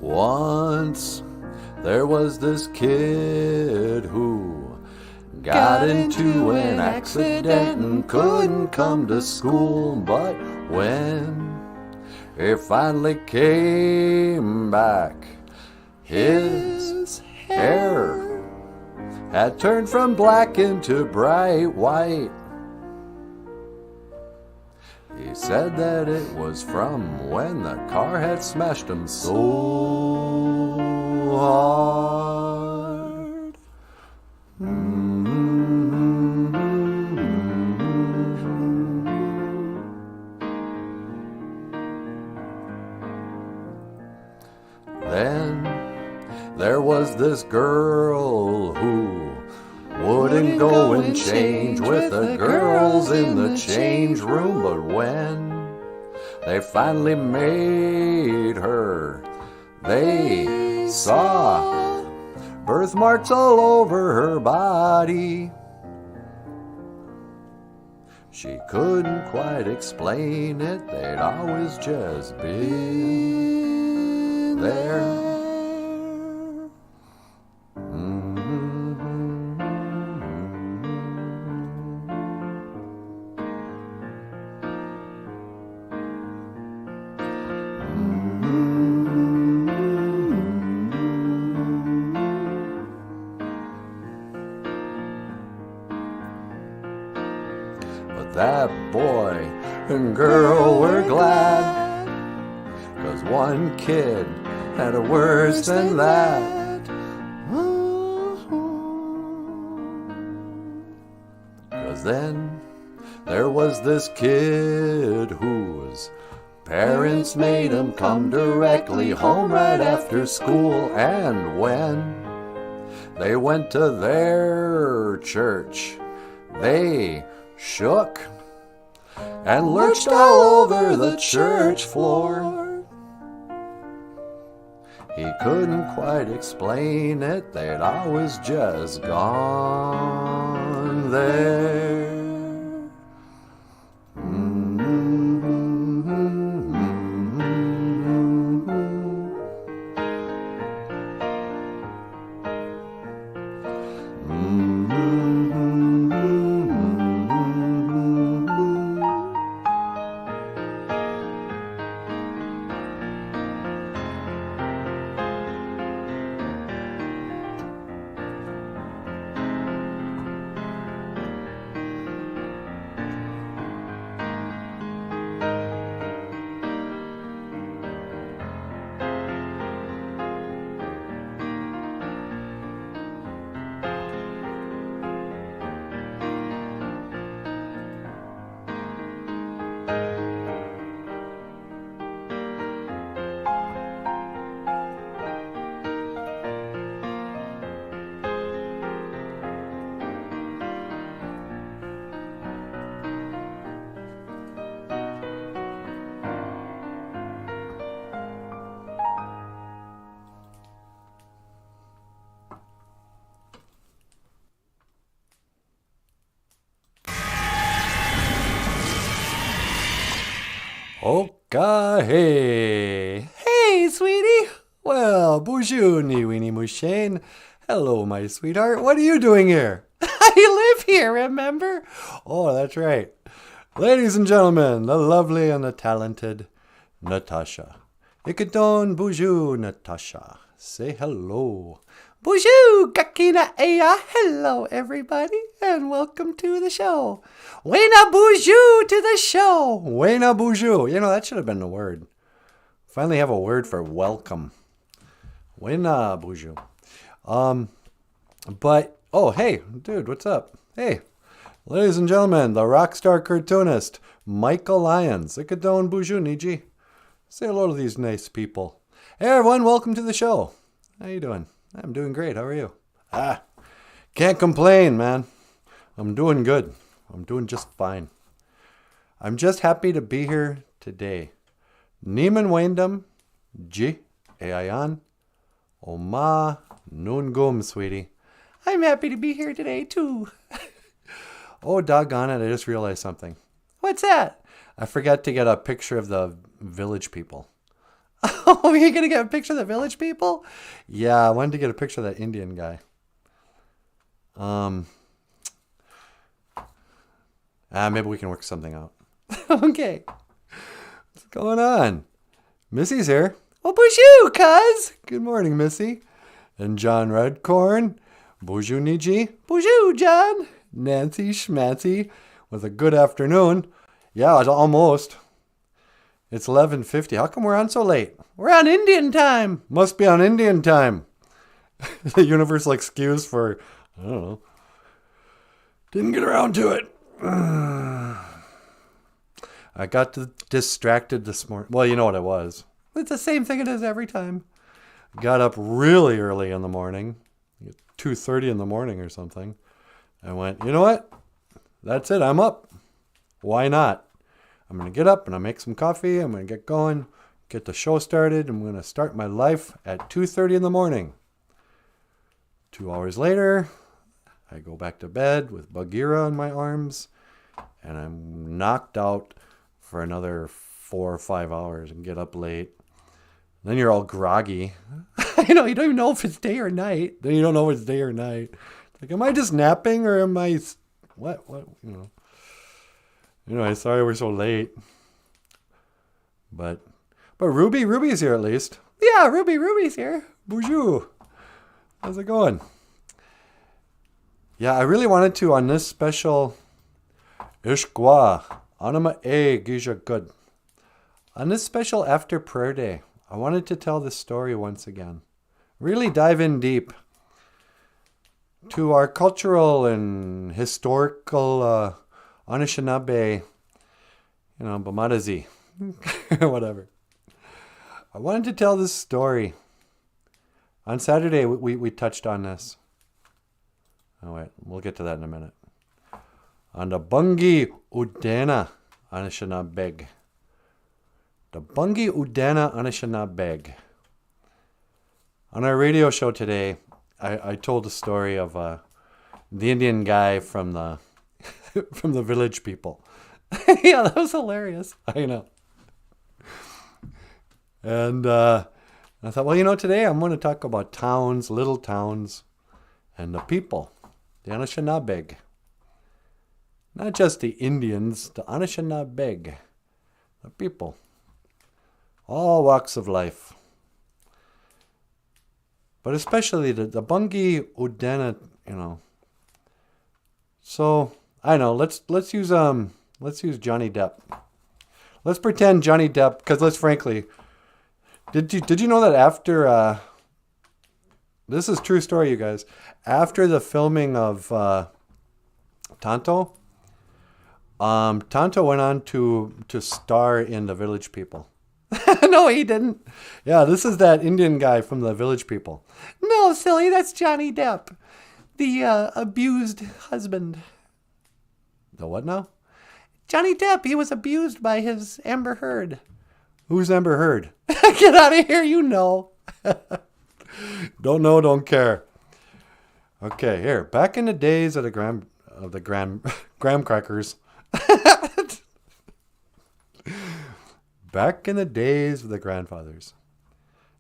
Once there was this kid who got into an accident and couldn't come to school. But when he finally came back, his hair had turned from black into bright white. He said that it was from when the car had smashed him so hard. Then there was this girl who wouldn't go and change with the girls in the change room. But when they finally made her, they saw birthmarks all over her body. She couldn't quite explain it, they'd always just been there. That boy and girl were glad, 'cause one kid had it worse than that. 'Cause then there was this kid whose parents made him come directly home right after school. And when they went to their church, they shook and lurched all over the church floor. He couldn't quite explain it, they'd always just gone there. Okay. Hey, sweetie. Well, bonjour, ni weenie mouchane. Hello, my sweetheart. What are you doing here? I live here, remember? Oh, that's right. Ladies and gentlemen, the lovely and the talented Natasha. Ikaton bonjour, Natasha. Say hello. Bonjour, kakina aya. Hello, everybody, and welcome to the show. Wena bonjour to the show. Wena bonjour. You know, that should have been the word. Finally have a word for welcome. Wena bonjour. But, oh, hey, dude, what's up? Hey, ladies and gentlemen, the rock star cartoonist, Michael Lyons. Ikaton bonjour, Niji. Say hello to these nice people. Hey, everyone, welcome to the show. How you doing? I'm doing great. How are you? Can't complain, man. I'm doing good. I'm doing just fine. I'm just happy to be here today. Niman Waindam, G, Ayan, Oma, Nungum, sweetie. I'm happy to be here today, too. Oh, doggone it. I just realized something. What's that? I forgot to get a picture of the village people. Oh, are you going to get a picture of the village people? Yeah, I wanted to get a picture of that Indian guy. Maybe we can work something out. Okay. What's going on? Missy's here. Oh, BOOZHOO, cuz. Good morning, Missy. And John Redcorn. BOOZHOO Niji. BOOZHOO, John. Nancy Schmancy with a good afternoon. Yeah, it's almost. It's 11:50. How come we're on so late? We're on Indian time. Must be on Indian time. The universal excuse for, I don't know. Didn't get around to it. I got distracted this morning. Well, you know what it was. It's the same thing it is every time. Got up really early in the morning. 2:30 in the morning or something. I went, you know what? That's it. I'm up. Why not? I'm going to get up and I'll make some coffee. I'm going to get going, get the show started. I'm going to start my life at 2:30 in the morning. 2 hours later, I go back to bed with Bagheera in my arms, and I'm knocked out for another 4 or 5 hours and get up late. Then you're all groggy. You don't even know if it's day or night. Then you don't know if it's day or night. It's like, am I just napping or am I, what, Anyway, sorry we're so late. But Ruby's here at least. Yeah, Ruby's here. BOOZHOO. How's it going? Yeah, I really wanted to on this special Ishgwa Anima E Gija Good. On this special after prayer day, I wanted to tell this story once again. Really dive in deep to our cultural and historical Anishinaabe, Bamadazi, whatever. I wanted to tell this story. On Saturday, we touched on this. Oh, wait, we'll get to that in a minute. On the Bungi Udana Anishinaabe. The Bungi Udana Anishinaabe. On our radio show today, I told a story of the Indian guy from the from the village people. Yeah, that was hilarious. I know. And I thought, well, today I'm going to talk about towns, little towns, and the people, the Anishinaabe. Not just the Indians, the Anishinaabe, the people. All walks of life. But especially the Bungi Udana, So, I know, let's use Johnny Depp. Let's pretend Johnny Depp, because let's frankly, did you know that after, this is true story, you guys, after the filming of Tonto, Tonto went on to star in The Village People. No, he didn't. Yeah, this is that Indian guy from The Village People. No, silly, that's Johnny Depp, the abused husband. The what now? Johnny Depp, he was abused by his Amber Heard. Who's Amber Heard? Get out of here, you know. Don't know, don't care. Okay, here. Back in the days of the graham crackers. Back in the days of the grandfathers.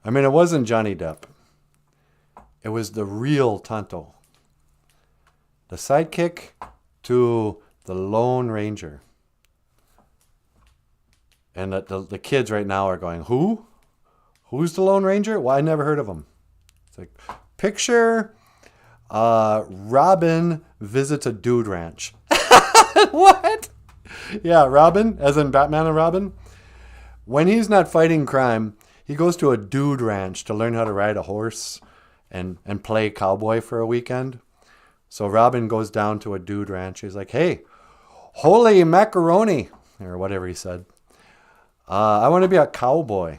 I mean, it wasn't Johnny Depp. It was the real Tonto. The sidekick to the Lone Ranger. And the kids right now are going, who? Who's the Lone Ranger? Well, I never heard of him. It's like, picture Robin visits a dude ranch. What? Yeah, Robin, as in Batman and Robin. When he's not fighting crime, he goes to a dude ranch to learn how to ride a horse and play cowboy for a weekend. So Robin goes down to a dude ranch. He's like, hey, holy macaroni, or whatever he said. I want to be a cowboy.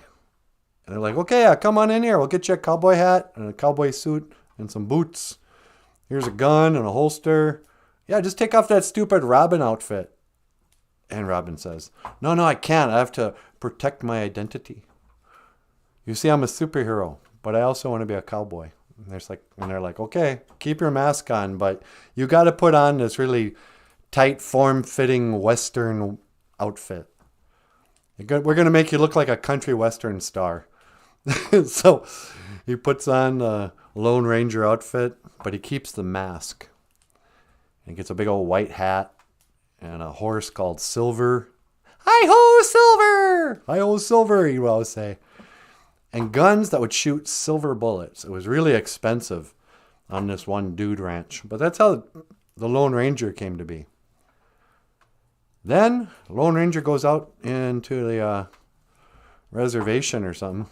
And they're like, okay, come on in here. We'll get you a cowboy hat and a cowboy suit and some boots. Here's a gun and a holster. Yeah, just take off that stupid Robin outfit. And Robin says, no, I can't. I have to protect my identity. You see, I'm a superhero, but I also want to be a cowboy. And they're like, okay, keep your mask on, but you got to put on this really tight, form-fitting Western outfit. We're going to make you look like a country western star. So he puts on a Lone Ranger outfit, but he keeps the mask. And he gets a big old white hat and a horse called Silver. Hi-ho, Silver! Hi-ho, Silver, he would always say. And guns that would shoot silver bullets. It was really expensive on this one dude ranch. But that's how the Lone Ranger came to be. Then Lone Ranger goes out into the reservation or something.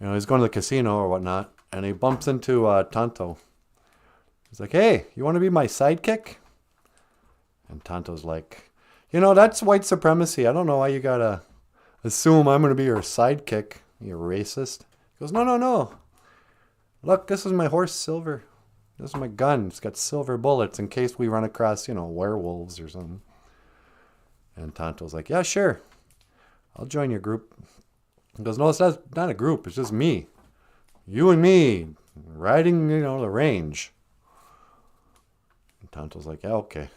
You know, he's going to the casino or whatnot. And he bumps into Tonto. He's like, hey, you want to be my sidekick? And Tonto's like, you know, that's white supremacy. I don't know why you got to assume I'm going to be your sidekick. You racist. He goes, no. Look, this is my horse, Silver. This is my gun. It's got silver bullets in case we run across, werewolves or something. And Tonto's like, yeah, sure. I'll join your group. He goes, no, it's not a group. It's just me. You and me riding, the range. And Tonto's like, yeah, okay.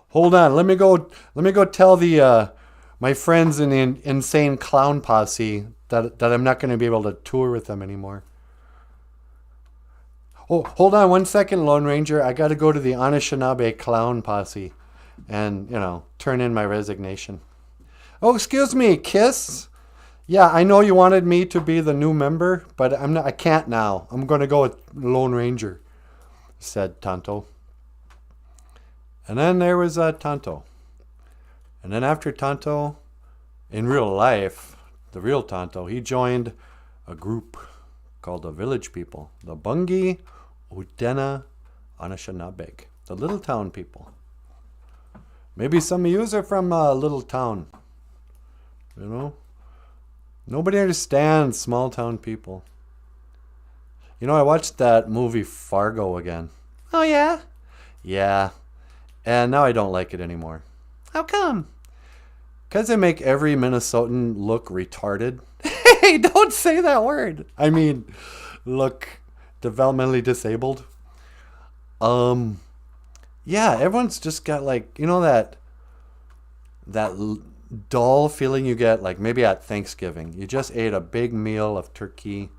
Hold on. Let me go tell my friends in the insane clown posse that I'm not going to be able to tour with them anymore. Oh, hold on 1 second, Lone Ranger. I got to go to the Anishinaabe clown posse and, turn in my resignation. Oh, excuse me, Kiss. Yeah, I know you wanted me to be the new member, but I can't now. I'm going to go with Lone Ranger, said Tonto. And then there was Tonto. And then after Tonto, in real life, the real Tonto, he joined a group called the Village People, the Bungi Udena Anishinaabe, the Little Town People. Maybe some of you are from a little town. Nobody understands small town people. I watched that movie Fargo again. Oh, yeah? Yeah. And now I don't like it anymore. How come? Because they make every Minnesotan look retarded. Hey, don't say that word. I mean, look developmentally disabled. Yeah, everyone's just got that dull feeling you get maybe at Thanksgiving. You just ate a big meal of turkey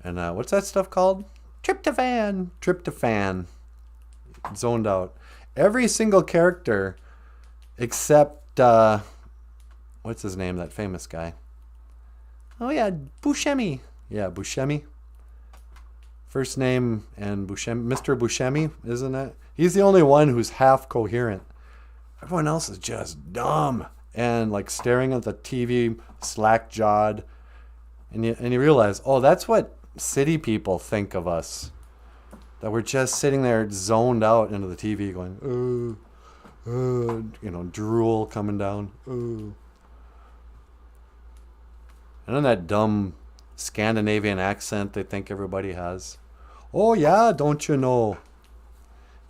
and what's that stuff called? Tryptophan. Zoned out. Every single character except what's his name, that famous guy? Oh yeah, Buscemi. Yeah, Buscemi. First name and Buscemi, Mr. Buscemi, isn't it? He's the only one who's half coherent. Everyone else is just dumb and staring at the TV, slack-jawed. And you realize, oh, that's what city people think of us. That we're just sitting there zoned out into the TV going, drool coming down. And then that dumb Scandinavian accent they think everybody has. Oh, yeah, don't you know?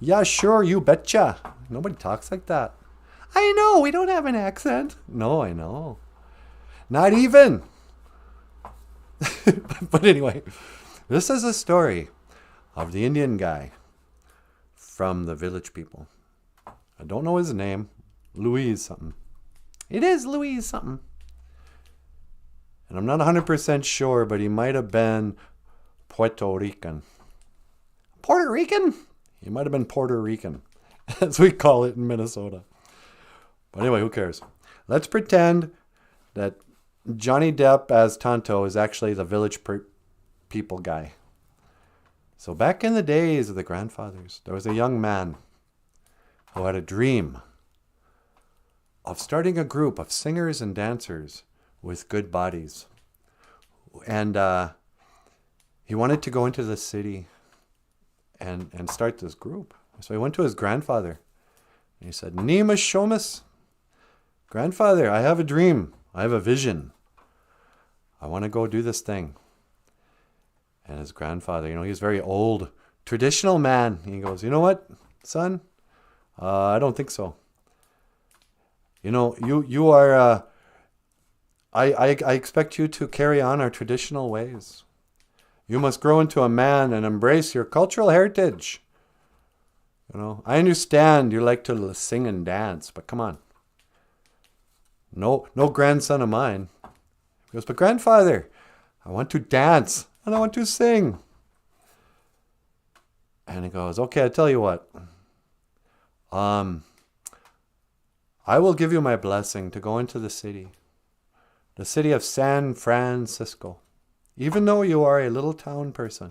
Yeah, sure, you betcha. Nobody talks like that. I know, we don't have an accent. No, I know. Not even. But anyway, this is a story of the Indian guy from the Village People. I don't know his name. Louise something. It is Louise something. And I'm not 100% sure, but he might have been Puerto Rican. Puerto Rican? He might have been Puerto Rican, as we call it in Minnesota. But anyway, who cares? Let's pretend that Johnny Depp as Tonto is actually the Village People guy. So back in the days of the grandfathers, there was a young man who had a dream of starting a group of singers and dancers with good bodies. And he wanted to go into the city and start this group. So he went to his grandfather and he said, Nima Shomas, grandfather, I have a dream. I have a vision. I want to go do this thing. And his grandfather, he was very old, traditional man. He goes, you know what, son? I don't think so. You are, I expect you to carry on our traditional ways. You must grow into a man and embrace your cultural heritage. I understand you like to sing and dance, but come on. No grandson of mine. He goes, but grandfather, I want to dance and I want to sing. And he goes, okay, I tell you what. I will give you my blessing to go into the city of San Francisco. Even though you are a little town person,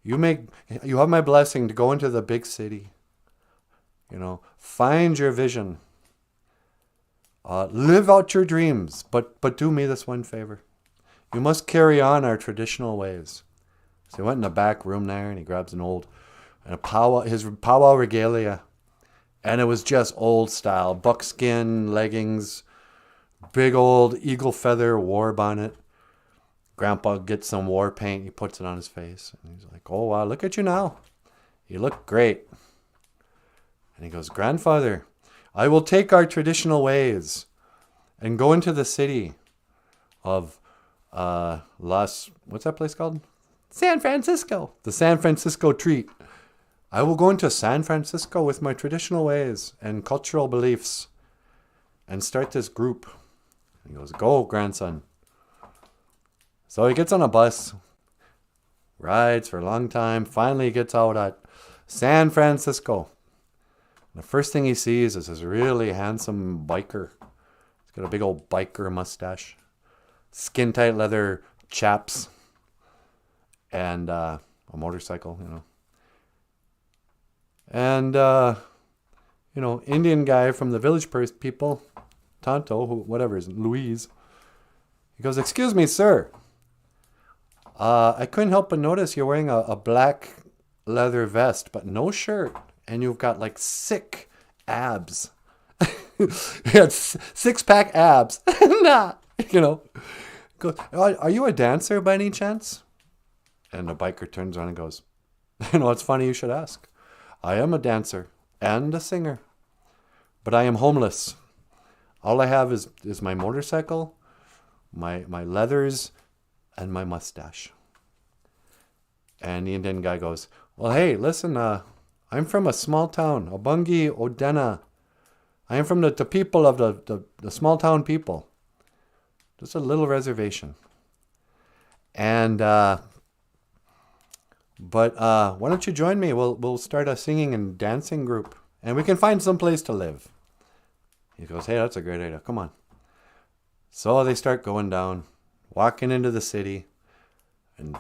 you have my blessing to go into the big city. Find your vision. Live out your dreams, but do me this one favor. You must carry on our traditional ways. So he went in the back room there and he grabs his powwow regalia. And it was just old style, buckskin leggings, big old eagle feather war bonnet. Grandpa gets some war paint. He puts it on his face. And he's like, oh, wow, look at you now. You look great. And he goes, grandfather, I will take our traditional ways and go into the city of what's that place called? San Francisco. The San Francisco treat. I will go into San Francisco with my traditional ways and cultural beliefs and start this group. He goes, go, grandson. So he gets on a bus, rides for a long time. Finally, he gets out at San Francisco. The first thing he sees is this really handsome biker. He's got a big old biker mustache, skin-tight leather chaps, and a motorcycle, And, Indian guy from the village people, Tonto, whatever, Louise. He goes, excuse me, sir. I couldn't help but notice you're wearing a black leather vest, but no shirt. And you've got like sick abs. You had six-pack abs. Nah, Goes, are you a dancer by any chance? And the biker turns around and goes, it's funny you should ask. I am a dancer and a singer, but I am homeless. All I have is my motorcycle, my leathers, and my mustache. And the Indian guy goes, well, hey, listen, I'm from a small town, Obungi Odena. I am from the people of the small town people. Just a little reservation. And, but why don't you join me? We'll start a singing and dancing group. And we can find some place to live. He goes, hey, that's a great idea. Come on. So they start going down, walking into the city. And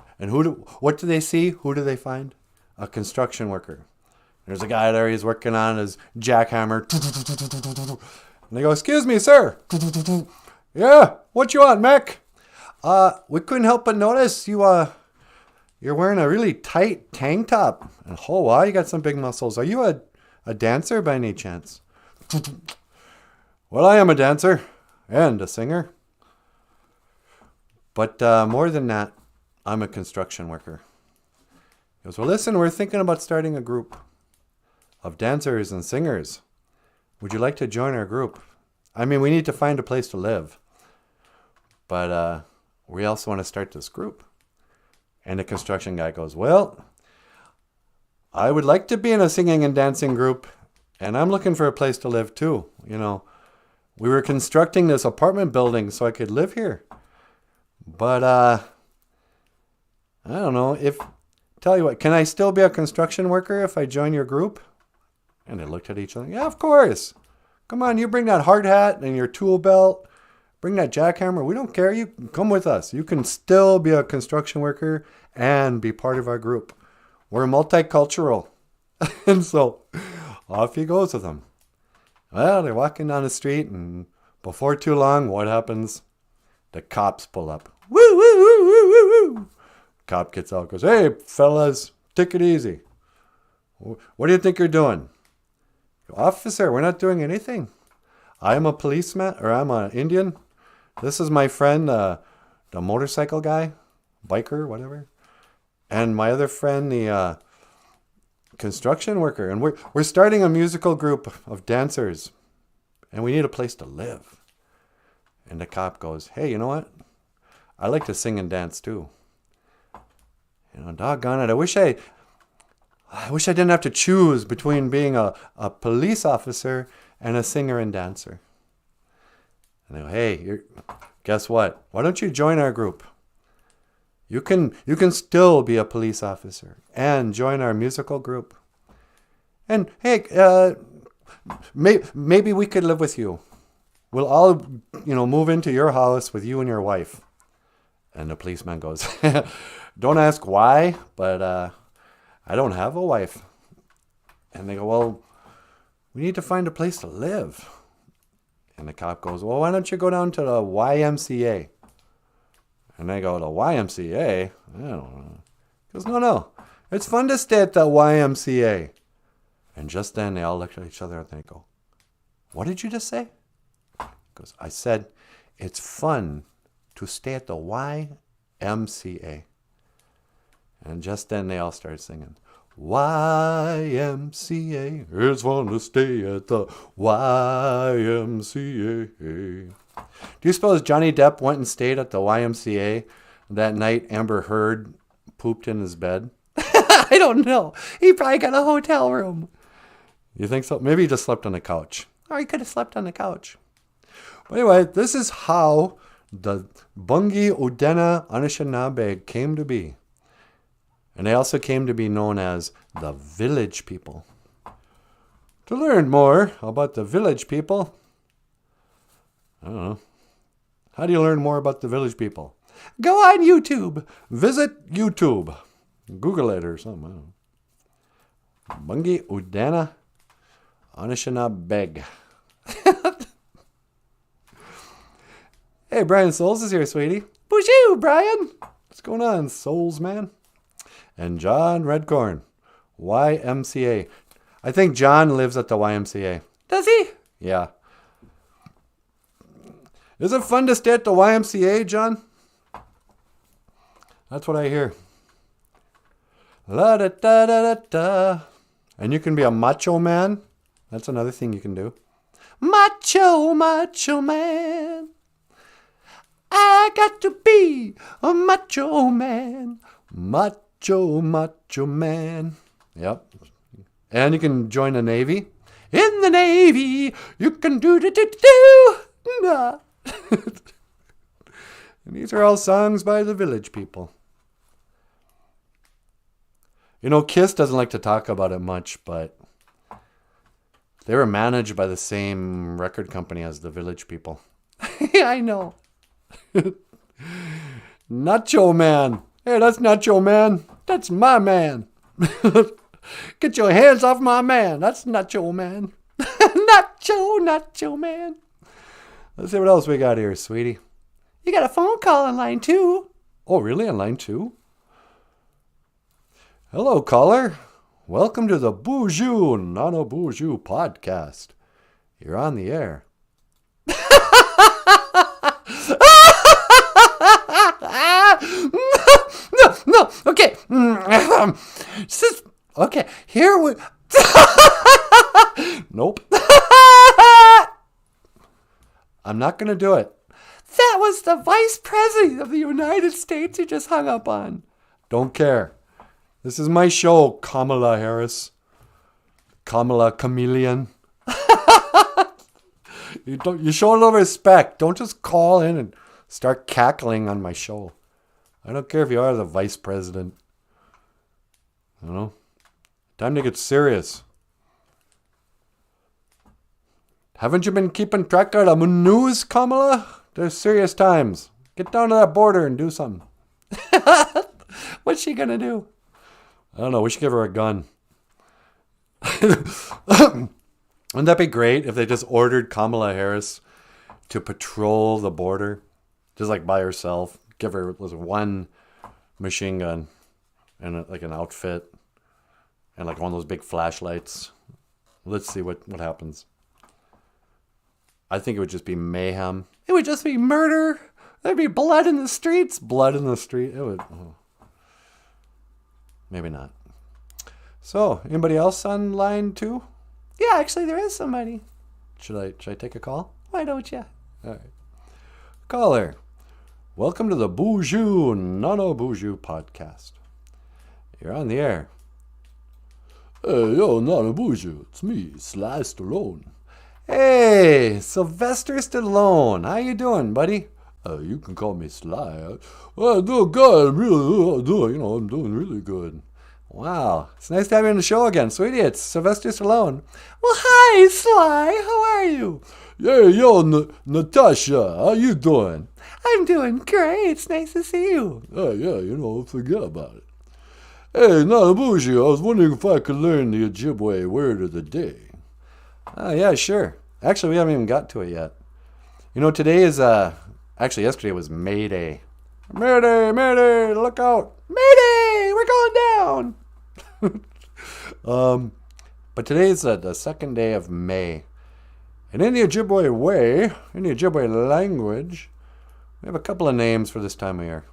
what do they see? Who do they find? A construction worker. There's a guy there. He's working on his jackhammer. And they go, excuse me, sir. Yeah, what you want, Mac? We couldn't help but notice you're wearing a really tight tank top. And oh, wow, you got some big muscles. Are you a dancer by any chance? Well, I am a dancer and a singer. But more than that, I'm a construction worker. He goes, well, listen, we're thinking about starting a group of dancers and singers. Would you like to join our group? I mean, we need to find a place to live. But we also want to start this group. And the construction guy goes, well, I would like to be in a singing and dancing group. And I'm looking for a place to live too. We were constructing this apartment building so I could live here. But I don't know. Tell you what, can I still be a construction worker if I join your group? And they looked at each other. Yeah, of course. Come on, you bring that hard hat and your tool belt. Bring that jackhammer. We don't care. You can come with us. You can still be a construction worker and be part of our group. We're multicultural. And so off he goes with them. Well, they're walking down the street, and before too long, what happens? The cops pull up. Woo, woo, woo, woo, woo, woo. Cop gets out, goes, hey, fellas, take it easy. What do you think you're doing? Officer, we're not doing anything. I'm a policeman, or I'm an Indian. This is my friend, the motorcycle guy, biker, whatever. And my other friend, the construction worker. And we're starting a musical group of dancers. And we need a place to live. And the cop goes, hey, you know what? I like to sing and dance too. Doggone it. I wish I didn't have to choose between being a police officer and a singer and dancer. And they go, hey, guess what? Why don't you join our group? You can still be a police officer and join our musical group. And hey, maybe we could live with you. We'll all, move into your house with you and your wife. And the policeman goes, don't ask why, but I don't have a wife. And they go, well, we need to find a place to live. And the cop goes, well, why don't you go down to the YMCA? And they go, the YMCA? I don't know. He goes, no. It's fun to stay at the YMCA. And just then they all look at each other and they go, what did you just say? He goes, I said, it's fun to stay at the YMCA. And just then they all started singing, YMCA, it's fun to stay at the YMCA. Do you suppose Johnny Depp went and stayed at the YMCA that night Amber Heard pooped in his bed? I don't know. He probably got a hotel room. You think so? Maybe he just slept on the couch. Or he could have slept on the couch. But anyway, this is how the Bungi Udena Anishinaabe came to be. And they also came to be known as the village people. To learn more about the village people, I don't know. How do you learn more about the village people? Go on YouTube. Visit YouTube. Google it or something. I don't know. Bungi Udena Anishinaabe. Hey, Brian Souls is here, sweetie. BOOZHOO, Brian. What's going on, Souls, man? And John Redcorn, YMCA. I think John lives at the YMCA. Does he? Yeah. Is it fun to stay at the YMCA, John? That's what I hear. La da da da da da. And you can be a macho man. That's another thing you can do. Macho man. I got to be a macho man. Macho man. Yep. And you can join the Navy. In the Navy, you can do. Nah. And these are all songs by the village people. Kiss doesn't like to talk about it much, but they were managed by the same record company as the village people. Yeah, I know. Nacho Man. Hey, that's Nacho Man. That's my man. Get your hands off my man. That's Nacho Man. Nacho Man. Let's see what else we got here, sweetie. You got a phone call on line 2. Oh, really? On line 2? Hello, caller. Welcome to the BOOZHOO NANABOOZHOO podcast. You're on the air. No. Okay. Okay. Here we. Nope. I'm not going to do it. That was the Vice President of the United States you just hung up on. Don't care. This is my show, Kamala Harris. Kamala Chameleon. You show a little respect. Don't just call in and start cackling on my show. I don't care if you are the Vice President. Time to get serious. Haven't you been keeping track of the news, Kamala? There's serious times. Get down to that border and do something. What's she gonna do? I don't know. We should give her a gun. Wouldn't that be great if they just ordered Kamala Harris to patrol the border? Just like by herself. Give her one machine gun and like an outfit and like one of those big flashlights. Let's see what happens. I think it would just be mayhem. It would just be murder. There'd be blood in the streets. Blood in the street. It would. Oh. Maybe not. So, anybody else on line 2? Yeah, actually, there is somebody. Should I take a call? Why don't you? All right. Caller, welcome to the BOOZHOO NANABOOZHOO podcast. You're on the air. Hey, yo, NANABOOZHOO, it's me, Sly Stallone. Hey, Sylvester Stallone. How you doing, buddy? You can call me Sly. I'm doing good. I'm really doing, I'm doing really good. Wow, it's nice to have you on the show again, sweetie. It's Sylvester Stallone. Well, hi, Sly. How are you? Yeah, yo, Natasha, how you doing? I'm doing great. It's nice to see you. Yeah, forget about it. Hey, Nanaboozhoo, I was wondering if I could learn the Ojibwe word of the day. Oh, yeah, sure. Actually, we haven't even got to it yet. Today is, actually, yesterday was May Day. Mayday, Mayday, look out. Mayday, we're going down. But today is the second day of May. And in the Ojibwe way, in the Ojibwe language, we have a couple of names for this time of year.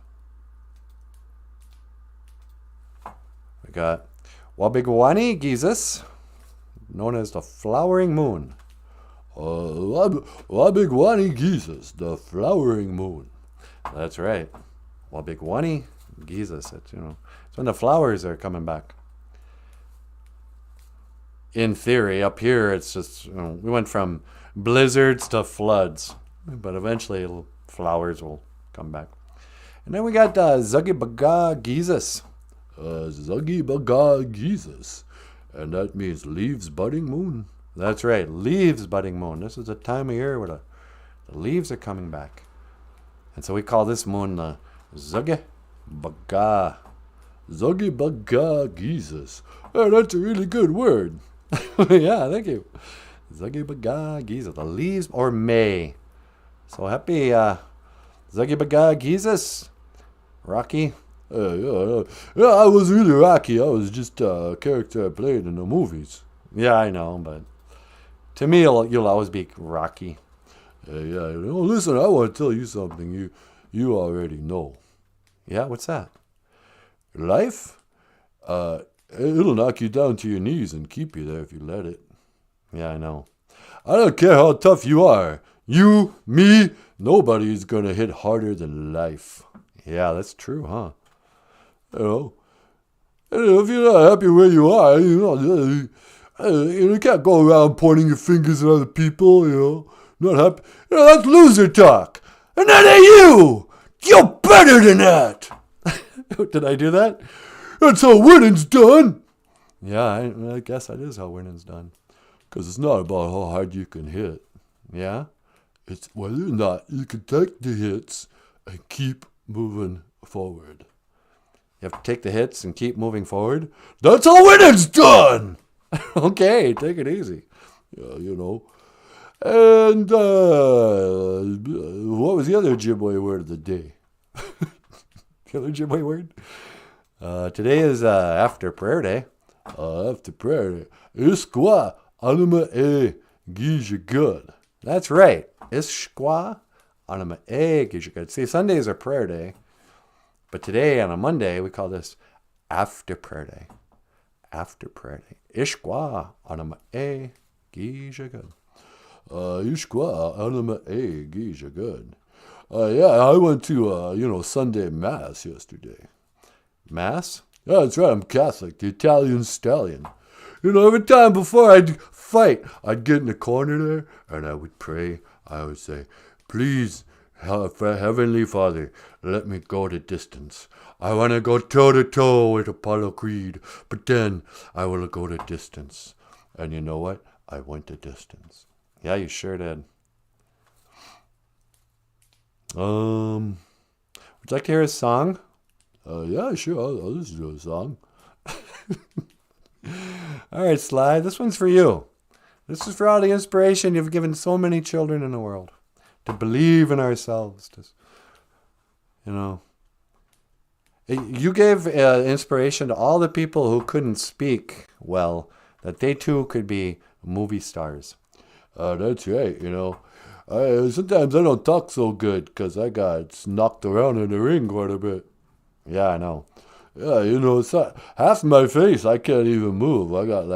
We got Wabigwani Gizis, known as the flowering moon. Wabigwani Gizis, the flowering moon. That's right. Wabigwani Gizis. It's when the flowers are coming back. In theory, up here, it's just, we went from blizzards to floods. But eventually, flowers will come back. And then we got Zugibaga Gizis. Zugibaga Gizis. And that means leaves budding moon. That's right, leaves budding moon. This is the time of year where the leaves are coming back. And so we call this moon the Zugibaga. Zugibaga Gizis. Hey, that's a really good word. Yeah, thank you. Zugibaga Gizis, the leaves, or May. So happy Zugibaga Gizis, Rocky. Yeah, I was really Rocky. I was just a character I played in the movies. Yeah, I know, but to me, you'll always be Rocky. Listen, I want to tell you something you already know. Yeah, what's that? Life, it'll knock you down to your knees and keep you there if you let it. Yeah, I know. I don't care how tough you are. You, me, nobody's going to hit harder than life. Yeah, that's true, huh? If you're not happy where you are, you can't go around pointing your fingers at other people, not happy. That's loser talk. And that ain't you. You're better than that. Did I do that? That's how winning's done. Yeah, I guess that is how winning's done. Because it's not about how hard you can hit. Yeah? It's whether or not you can take the hits and keep moving forward. You have to take the hits and keep moving forward? That's how winning's done! Okay, take it easy. Yeah, And what was the other Ojibwe word of the day? The other Ojibwe word? Today is after prayer day. After prayer day. Iskwa anima e gija good. That's right. Iskwa anima e gija good. See, Sundays are prayer day. But today, on a Monday, we call this after prayer day. After prayer day. Ishkwa anima e gija good. Ishkwa anima e gija good. I went to, Sunday Mass yesterday. Mass? Yeah, that's right. I'm Catholic, the Italian stallion. Every time before I'd fight, I'd get in the corner there and I would pray. I would say, please, Heavenly Father, let me go the distance. I want to go toe-to-toe with Apollo Creed, but then I will go the distance. And you know what? I went the distance. Yeah, you sure did. Would you like to hear a song? Yeah, sure. I'll listen to a song. All right, Sly, this one's for you. This is for all the inspiration you've given so many children in the world. To believe in ourselves. You gave inspiration to all the people who couldn't speak well, that they too could be movie stars. That's right, sometimes I don't talk so good because I got knocked around in the ring quite a bit. Yeah, I know. Yeah, it's not, half my face I can't even move. I got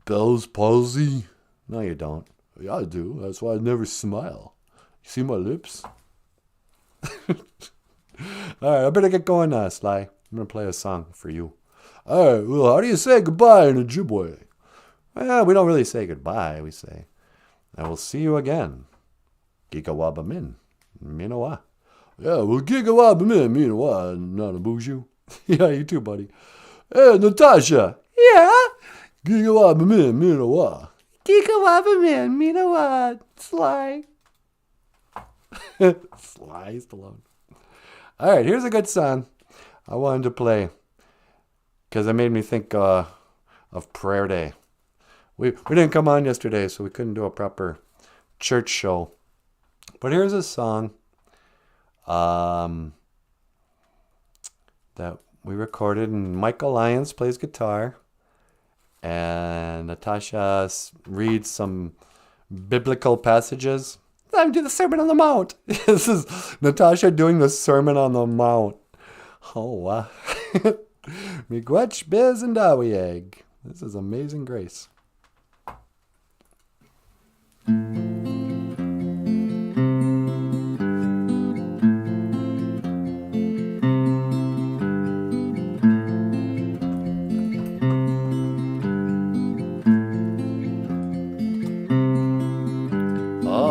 Bell's palsy. No, you don't. Yeah, I do. That's why I never smile. You see my lips? All right, I better get going, Sly. I'm going to play a song for you. All right, well, how do you say goodbye in Ojibwe? Well, we don't really say goodbye. We say I will see you again. Gigawaba min. Minawa. Yeah, well, Gigawaba min, Nanaboozhoo. Yeah, you too, buddy. Hey, Natasha. Yeah? Gigawaba min, Minawa. Gigawaba min. Minawa. Sly. Sly Stallone. All right, here's a good song I wanted to play because it made me think of prayer day. We didn't come on yesterday, so we couldn't do a proper church show. But here's a song that we recorded, and Michael Lyons plays guitar, and Natasha reads some biblical passages. Time to do the Sermon on the Mount. This is Natasha doing the Sermon on the Mount. Oh, wow. Miigwech biz and dawieg. This is Amazing Grace.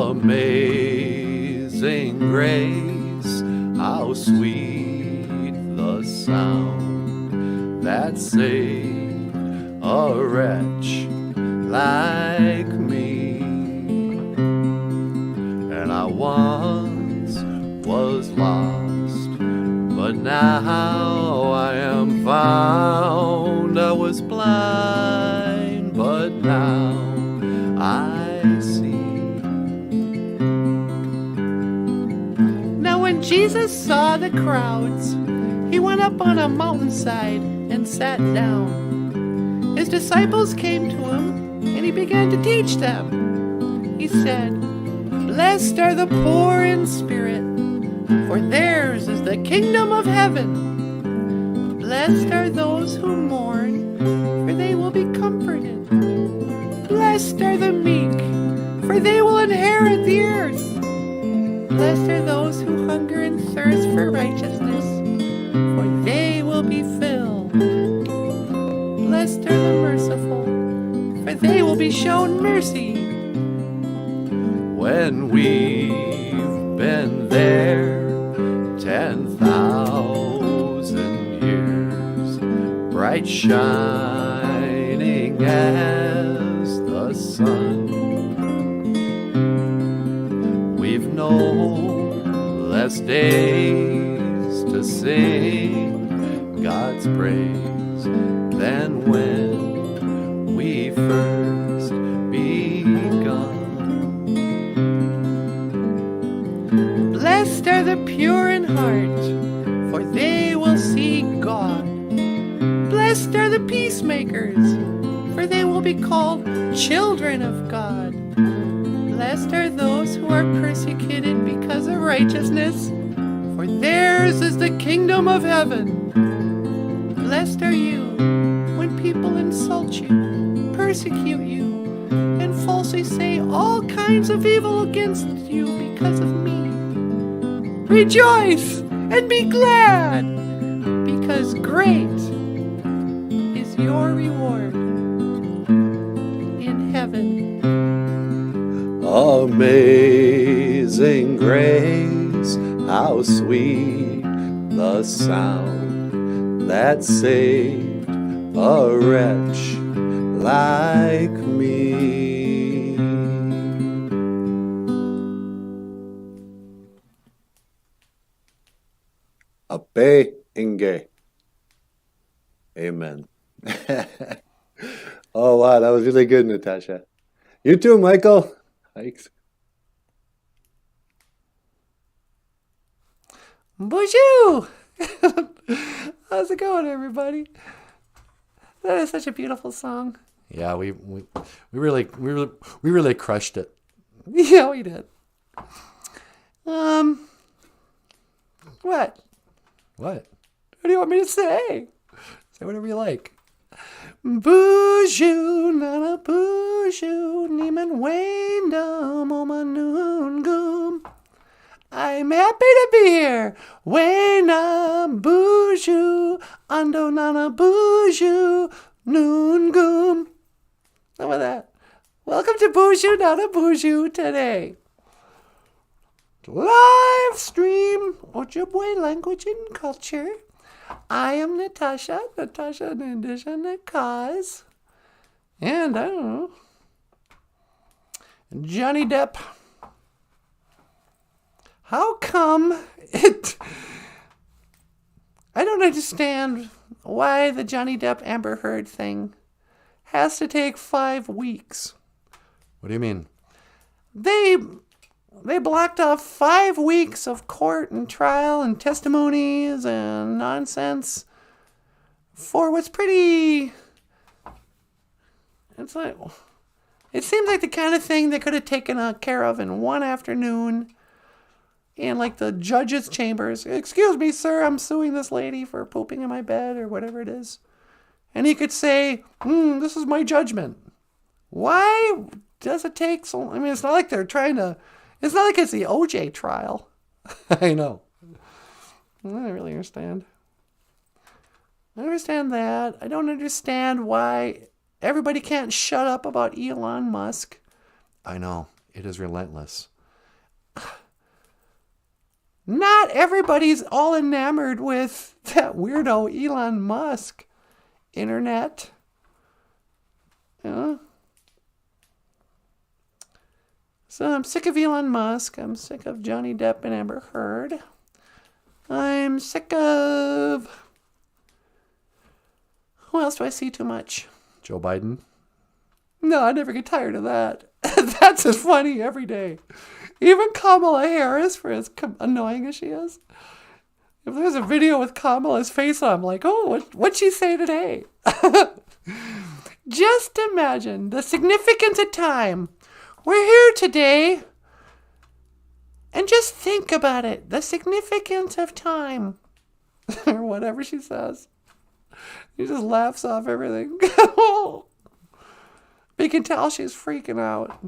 Amazing grace, how sweet the sound that saved a wretch like me. And I once was lost, but now I am found. I was blind, but now I see. When Jesus saw the crowds, he went up on a mountainside and sat down. His disciples came to him, and he began to teach them. He said, "Blessed are the poor in spirit, for theirs is the kingdom of heaven. Blessed are those who mourn, for they will be comforted. Blessed are the meek, for they will inherit the earth. Blessed are those who hunger and thirst for righteousness, for they will be filled. Blessed are the merciful, for they will be shown mercy." When we've been there 10,000 years, bright shining as the sun, we've no less days to sing God's praise than when we first begun. Blessed are the pure in heart, for they will see God. Blessed are the peacemakers, for they will be called children of God. Blessed are those who are persecuted because of righteousness, for theirs is the kingdom of heaven. Blessed are you when people insult you, persecute you, and falsely say all kinds of evil against you because of me. Rejoice and be glad, because great is your reward in heaven. Amazing grace, how sweet the sound that saved a wretch like me. Ape Inge. Amen. Oh, wow, that was really good, Natasha. You too, Michael. Thanks. BOOZHOO! How's it going, everybody? That is such a beautiful song. Yeah, we really crushed it. Yeah, we did. What? What do you want me to say? Say whatever you like. BOOZHOO NANABOOZHOO Niman Waindam Omanungum. I'm happy to be here. BOOZHOO Ando NANABOOZHOO Noongum. How about that? Welcome to BOOZHOO NANABOOZHOO today. Live stream Ojibwe language and culture. I am Natasha an Indigenous cause. And I don't know, Johnny Depp. How come it... I don't understand why the Johnny Depp Amber Heard thing has to take 5 weeks. What do you mean? They blocked off 5 weeks of court and trial and testimonies and nonsense for what's pretty... It's like... It seems like the kind of thing they could have taken care of in one afternoon in like the judge's chambers. Excuse me, sir, I'm suing this lady for pooping in my bed or whatever it is. And he could say, this is my judgment. Why does it take so... I mean, it's not like they're trying to... It's not like it's the OJ trial. I know. I don't really understand. I understand that. I don't understand why everybody can't shut up about Elon Musk. I know. It is relentless. Not everybody's all enamored with that weirdo Elon Musk. Internet. Yeah. So I'm sick of Elon Musk. I'm sick of Johnny Depp and Amber Heard. I'm sick of... Who else do I see too much? Joe Biden? No, I never get tired of that. That's as funny every day. Even Kamala Harris, for as annoying as she is. If there's a video with Kamala's face on, I'm like, oh, what'd she say today? Just imagine the significance of time. We're here today. And just think about it. The significance of time. Or whatever she says. She just laughs off everything. But you can tell she's freaking out.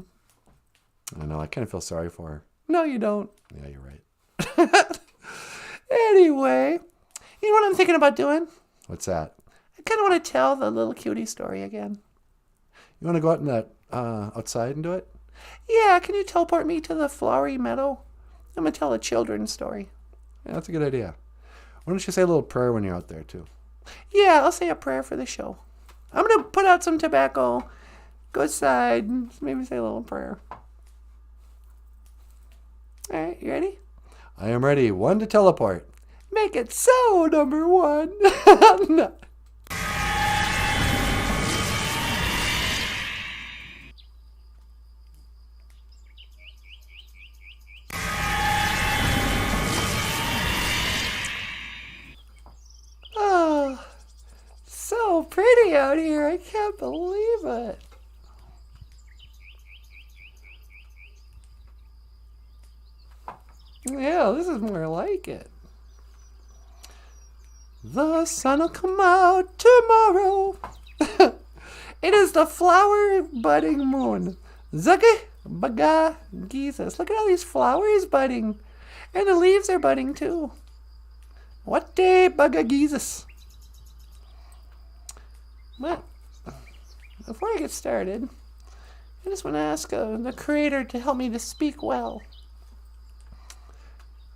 I know. I kind of feel sorry for her. No, you don't. Yeah, you're right. Anyway, you know what I'm thinking about doing? What's that? I kind of want to tell the little cutie story again. You want to go out in that outside and do it? Yeah, can you teleport me to the flowery meadow? I'm going to tell a children's story. Yeah, that's a good idea. Why don't you say a little prayer when you're out there, too? Yeah, I'll say a prayer for the show. I'm going to put out some tobacco, go outside, and maybe say a little prayer. All right, you ready? I am ready. 1 to teleport. Make it so, number 1. No. Oh, so pretty out here. I can't believe it. Yeah, this is more like it. The sun will come out tomorrow. It is the flower budding moon. Zuggy baga Jesus. Look at all these flowers budding. And the leaves are budding too. What day baga Jesus? Well, before I get started, I just want to ask the Creator to help me to speak well.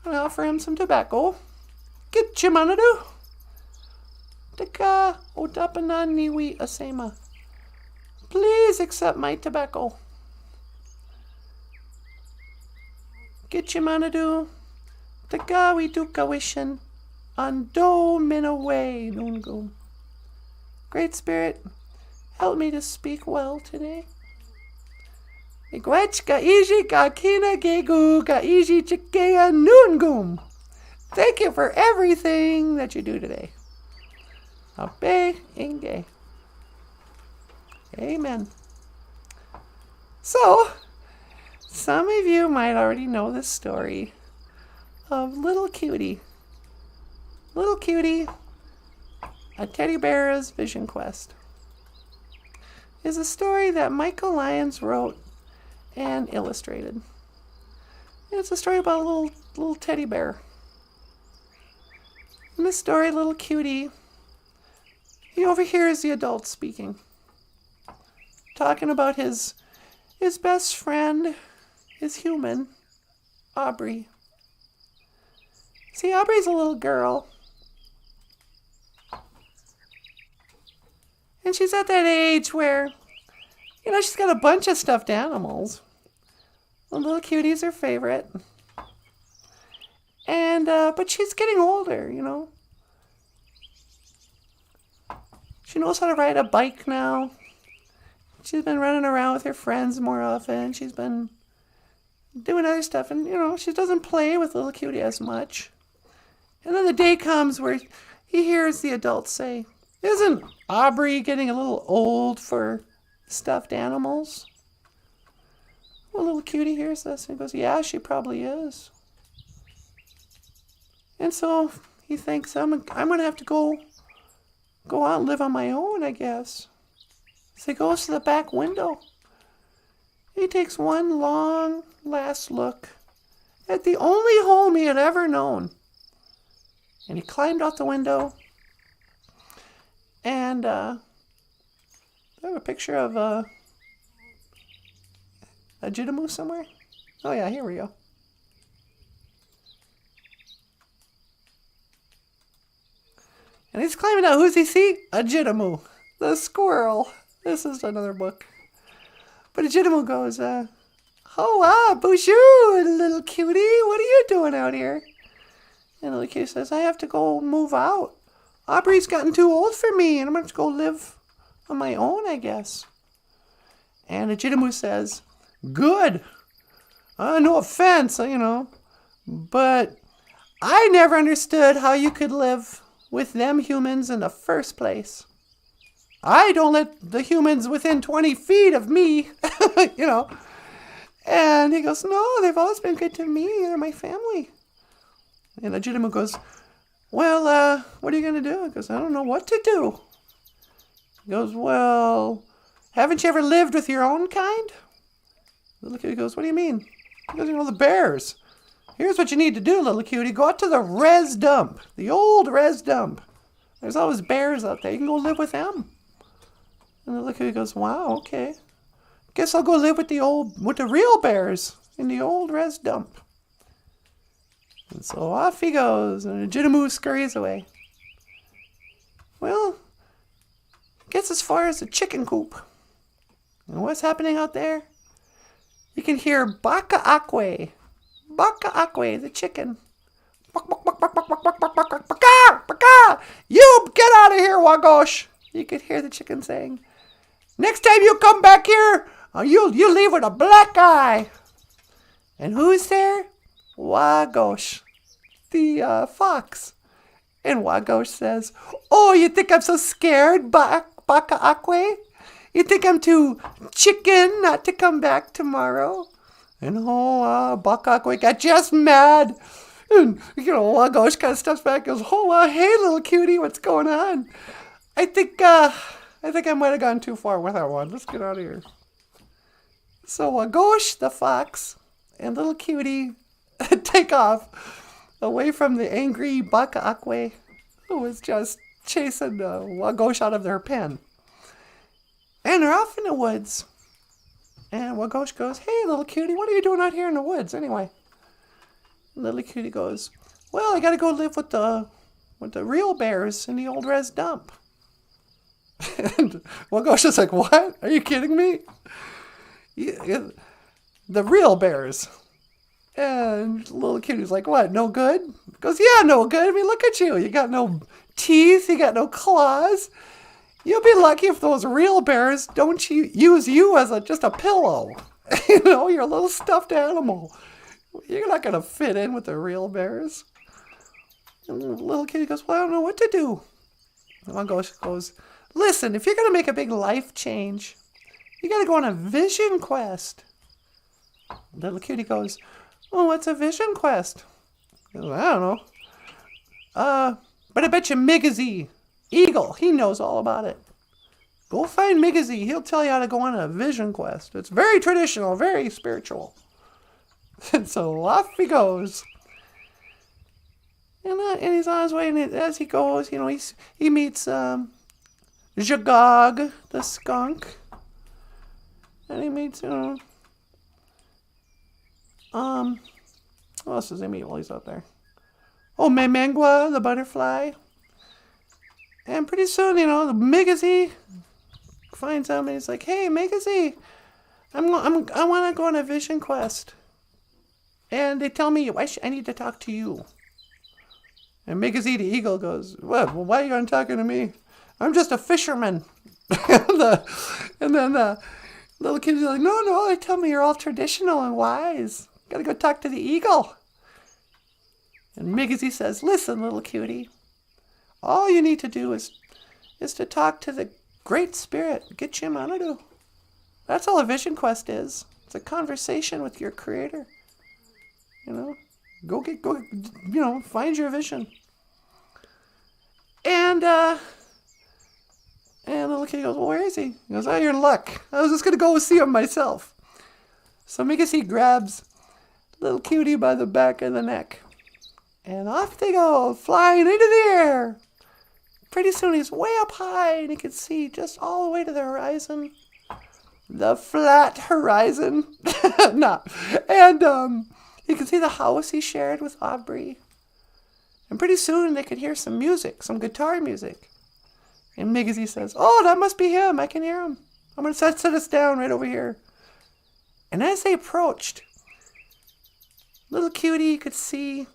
I offer him some tobacco. Get chimanadu. Taka otapananiwi asema. Please accept my tobacco. Get chimanadu. Taka we dukawishin. Ando minaway nungo. Great Spirit, help me to speak well today. Igwech ka iji ka kina gegu ka iji chikea nungum. Thank you for everything that you do today. Abe inge. Amen. So, some of you might already know this story of Little Cutie. Little Cutie, a teddy bear's vision quest, is a story that Michael Lyons wrote and illustrated. It's a story about a little teddy bear. In this story, Little Cutie, he overhears the adults speaking, talking about his his best friend is human, Aubrey. See, Aubrey's a little girl. And she's at that age where, she's got a bunch of stuffed animals. The little cutie's her favorite. And, but she's getting older, She knows how to ride a bike now. She's been running around with her friends more often. She's been doing other stuff. And, she doesn't play with little cutie as much. And then the day comes where he hears the adults say, "Isn't Aubrey getting a little old for stuffed animals?" Well, little cutie hears this and goes, "Yeah, she probably is." And so he thinks, I'm going to have to go out and live on my own, I guess. So he goes to the back window. He takes one long last look at the only home he had ever known. And he climbed out the window. And I have a picture of a Ojibwe somewhere. Oh yeah, here we go. And he's climbing out. Who's he see? Ojibwe, the squirrel. This is another book. But Ojibwe goes, BOOZHOO, little cutie. What are you doing out here? And little cutie says, "I have to go move out. Aubrey's gotten too old for me, and I'm going to go live on my own, I guess." And Ojibwe says, "Good. No offense, but I never understood how you could live with them humans in the first place. I don't let the humans within 20 feet of me," And he goes, "No, they've always been good to me. They're my family." And Ojibwe goes, "Well, what are you going to do?" He goes, "I don't know what to do." He goes, "Well, haven't you ever lived with your own kind?" The little cutie goes, "What do you mean?" He goes, "The bears. Here's what you need to do, little cutie. Go out to the res dump, the old res dump. There's always bears out there. You can go live with them." And the little cutie goes, "Wow, okay. Guess I'll go live with the real bears in the old res dump." And so off he goes, and Ojibwe scurries away. Well, gets as far as the chicken coop. And what's happening out there? You can hear Baka Akwe, the chicken. "Bak, bak, bak, bak, bak, bak, bak, bak, bak, baka, baka. You get out of here, Wagosh." You could hear the chicken saying, "Next time you come back here, you leave with a black eye." And who's there? Wagosh, the fox. And Wagosh says, "Oh, you think I'm so scared, Baka Akwe? You think I'm too chicken not to come back tomorrow?" And Baka Akwe got just mad. And, Wagosh kind of steps back and goes, "Hey, little cutie, what's going on? I think I might have gone too far with that one. Let's get out of here." So Wagosh, the fox, and little cutie take off away from the angry Baka Akwe, who was just chasing Wagosh out of their pen. And they're off in the woods. And Wagosh goes, "Hey, little cutie, what are you doing out here in the woods anyway?" And little cutie goes, "Well, I got to go live with the real bears in the old res dump." And Wagosh is like, "What? Are you kidding me? The real bears?" And little cutie's like, "What, no good?" He goes, "Yeah, no good. I mean, look at you. You got no teeth. You got no claws. You'll be lucky if those real bears don't use you as just a pillow. You're a little stuffed animal. You're not going to fit in with the real bears." And the little kitty goes, "Well, I don't know what to do." And Wagosh goes, "Listen, if you're going to make a big life change, you got to go on a vision quest." Little cutie goes, "Oh, what's a vision quest?" He goes, "I don't know. But I bet you Migazy, Eagle, he knows all about it. Go find Migazy. He'll tell you how to go on a vision quest. It's very traditional, very spiritual." And so off he goes. And he's on his way, and as he goes, he meets Jagog, the skunk. And he meets, what else does he meet while he's out there? Oh, Memengua, the butterfly. And pretty soon, the Migazi finds him and he's like, hey, Migazi, I want to go on a vision quest. And they tell me I need to talk to you. And Migazi the eagle goes, what? Well, why are you going to talking to me? I'm just a fisherman. and then little kid's like, no, they tell me you're all traditional and wise. Gotta go talk to the eagle. And Migazi says, listen, little cutie. All you need to do is to talk to the Great Spirit, Gitchimanadu. That's all a vision quest is. It's a conversation with your creator. Go, find your vision. And little kitty goes, well, where is he? He goes, oh, you're in luck. I was just going to go see him myself. So Migazi grabs little cutie by the back of the neck. And off they go, flying into the air. Pretty soon he's way up high and he can see just all the way to the horizon. The flat horizon. No. And he can see the house he shared with Aubrey. And pretty soon they could hear some music, some guitar music. And Migazi says, oh, that must be him. I can hear him. I'm going to set us down right over here. And as they approached, little cutie could see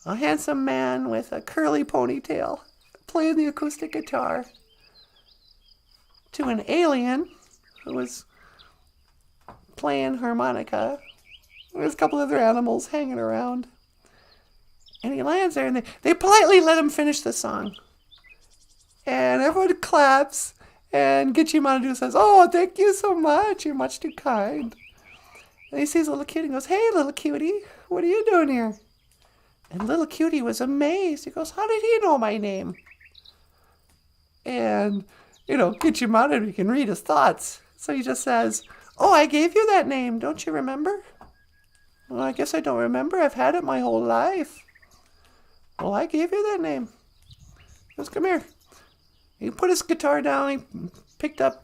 a handsome man with a curly ponytail playing the acoustic guitar to an alien who was playing harmonica. There's a couple other animals hanging around. And he lands there and they politely let him finish the song. And everyone claps. And Gitchimanadu says, oh, thank you so much. You're much too kind. And he sees little cutie and goes, hey, little cutie, what are you doing here? And little cutie was amazed. He goes, how did he know my name? And, Gitchimanadu can read his thoughts. So he just says, oh, I gave you that name. Don't you remember? Well, I guess I don't remember. I've had it my whole life. Well, I gave you that name. He goes, come here. He put his guitar down. He picked up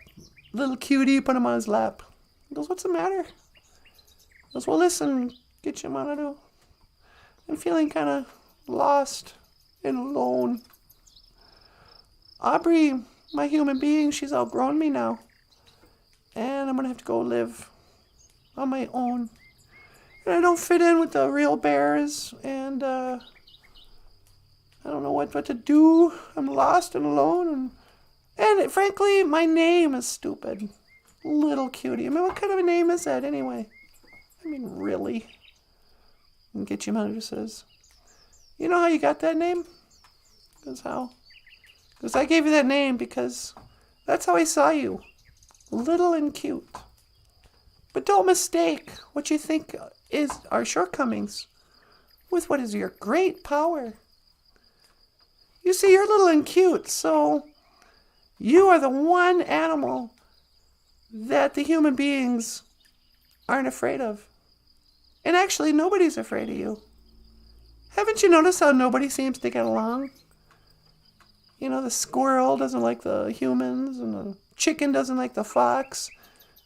little cutie, put him on his lap. He goes, what's the matter? He goes, well, listen, Gitchimanadu. I'm feeling kind of lost and alone. Aubrey, my human being, she's outgrown me now. And I'm going to have to go live on my own. And I don't fit in with the real bears. And I don't know what to do. I'm lost and alone. And frankly, my name is stupid. Little cutie. I mean, what kind of a name is that anyway? I mean, really? And Gitchimanadu says, you know how you got that name? Because how? Because I gave you that name because that's how I saw you. Little and cute. But don't mistake what you think is our shortcomings with what is your great power. You see, you're little and cute, so you are the one animal that the human beings aren't afraid of. And actually, nobody's afraid of you. Haven't you noticed how nobody seems to get along? The squirrel doesn't like the humans, and the chicken doesn't like the fox.